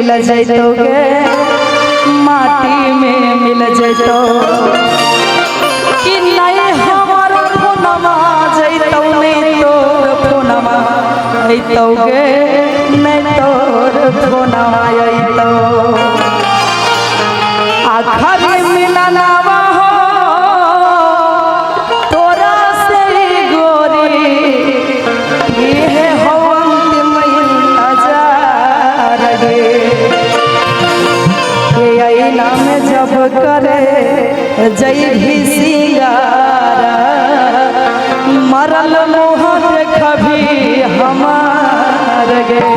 मिल जैतोगे, माटी में मिल जैतो कि नहीं हमार फोनमा जैतौ नहीं तोर फोनमा अइतोगे, नहीं तोर फोनमा अइतौ। आखिर मिलनवा हो तोरा से गोरी, ये हो अंतिम नजार गे। के आईना में जब करे जई भी सिंगारा, मरल मुँह देखबी हमार गे।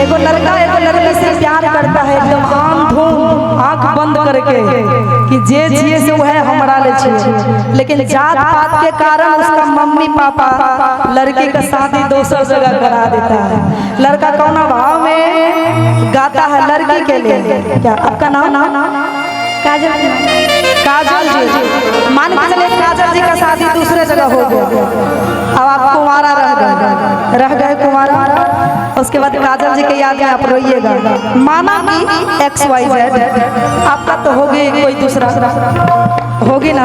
एगो लड़का एगो लड़की से प्यार करता है एकदम आंख आंख बंद करके कि जे जिए से वह हमारा ले छे, लेकिन जात पात के कारण उसका मम्मी पापा लड़की का शादी दूसरी जगह करा देता है। लड़का कौन भाव में गाता है लड़की के लिए, क्या आपका नाम? काजल। काजल जी, मान के चले काजल जी का शादी दूसरे जगह हो गया, अब आप कुंवारा रह गए कुंवारा। उसके बाद काजल जी के याद में आप रोइएगा, माना कि XYZ आपका तो होगी, कोई दूसरा होगी ना,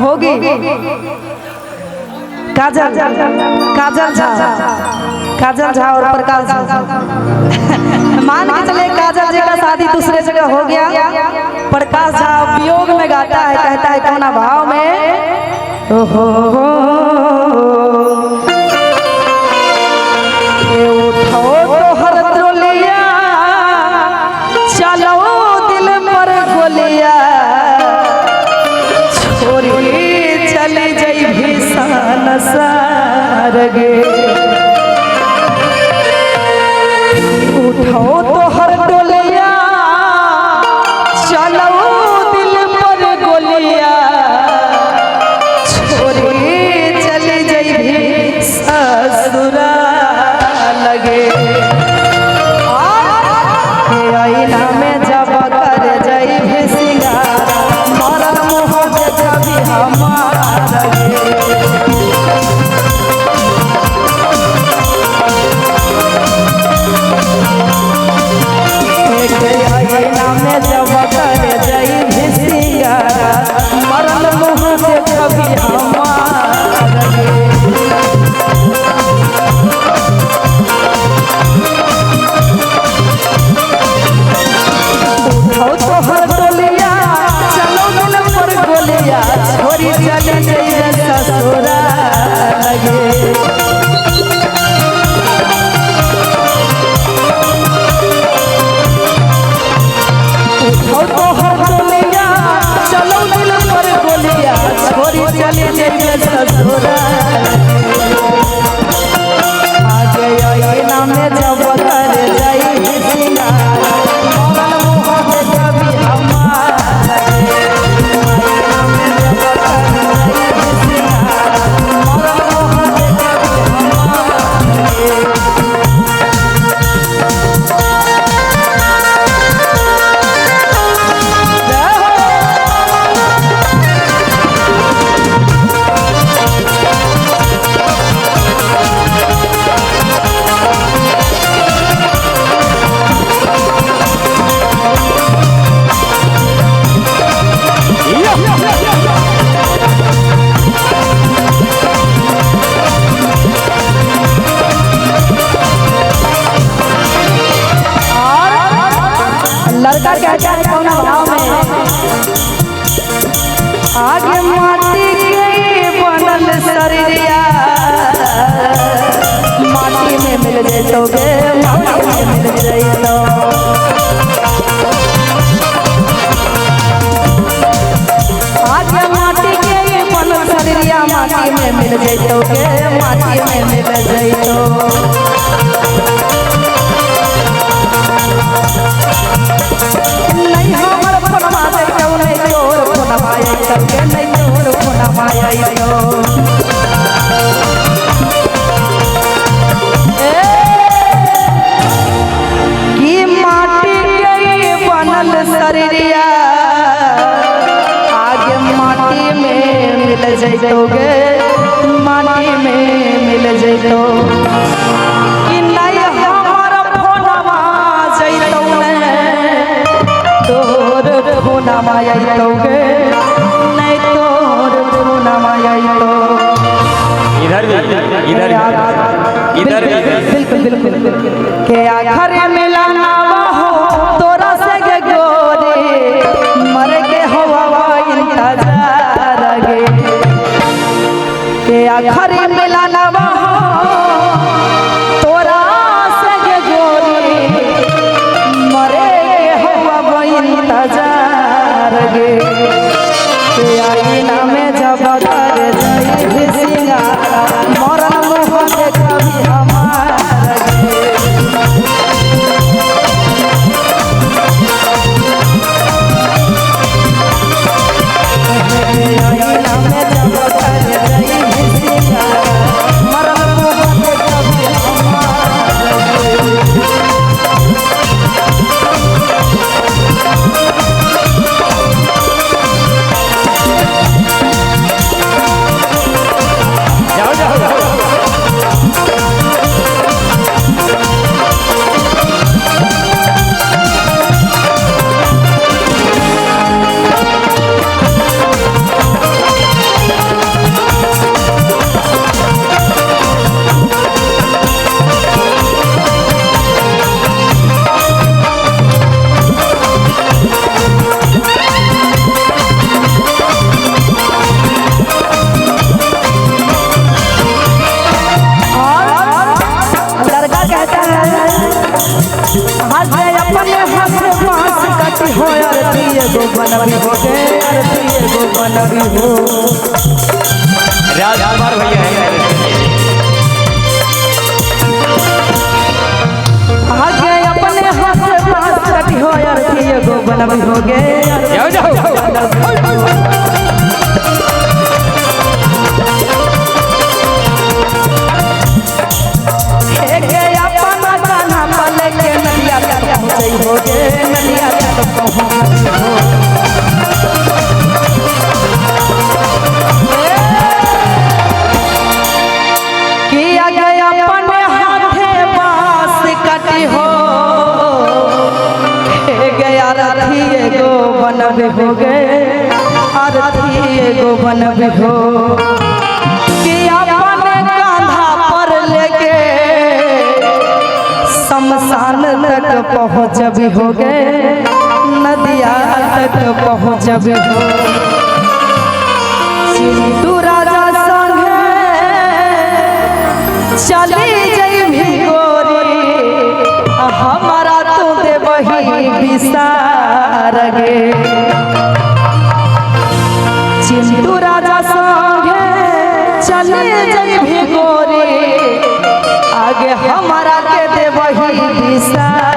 होगी काजल झा और प्रकाश झा। मान के चले काजल जी का शादी दूसरे जगह हो गया, प्रकाश झा वियोग में गाता है, कहता है कौना भाव में, ओहो उठो तो हर त्रोलिया, चलो दिल पर गोलिया, छोरी चली जई भीषण सार गे। उठो तो हर टोलिया, चलो दिल पर गोलिया, छोरी चली जई भी ससुरा लगे। आईना में जब कर जई भी सिंगारा, मरल मुँह देखबी हमार गे। आईना में जब कर जई भी सिंगारा, मरल मुँह देखबी हमार गे। तो हर टोलिया, चलो दिल पर गोलिया, छोरी चली जई ससुरा लगे। तो हर टोलिया, चलो दिल पर गोलिया, छोरी चली जई ससुरा आगे। आईना में जब कर जई सिंगारा, मरल मुँह देखबी हमार गे। आईना में जब कर जई सिंगारा, मरल मुँह देखबी हमार गे। लड़का कहता है कौन भाव में, आगे माटी के बनल शरीरिया, माटी में मिल जैतोगे, माटी में मिल जैतो। आगे माटी के बनल शरीरिया, माटी में मिल जैतोगे, माटी में मिल जैतो। नहीं हमर फोनमा जैतो, नहीं तोर फोनमा अइतौ गे, नहीं तोर फोनमा अइतौ। कि माटी के बनल शरीरिया, आगे माटी में मिल जैतोगे, माटी में मिल जैतो। कि नहीं फोना माया तो गे नहीं तोर फोना माया तो इधर बिल्कुल बिल्कुल के आखिर मिलाना हो तोरा से गे गोरी मर के हवा इंतजार गे के आखिर मिलाना हो तोरा से गे गोरी मरे के हवा इंतजार गे के आईना में जब कर जाई सिंगार मरन मुँह से कभी हमार आईना में जब कर जाई सिंगार मरन मुँह से कभी हमार बनवी हो गए अरती गो बनवी हो राजकुमार भैया है आगे अपने हाथ से पास कटी हो अरती गो बनवी हो गए जाओ जाओ हो गए नदिया तक पहुँच हो किया गया अपने हाथे बांस कटी हो गया अरथी गो बनवे हो गए अरथी गो बनवे हो कि अपने कांधा पर लेके शमशान तक पहुँचब हो गए नदिया तक पहुँचब हो चिंटू राजा संगे चली जइभी गोरी हमारा तू दे वही विसार गे चिंटू राजा संगे चली जइभी गोरी आगे हमारा के दे वही विसार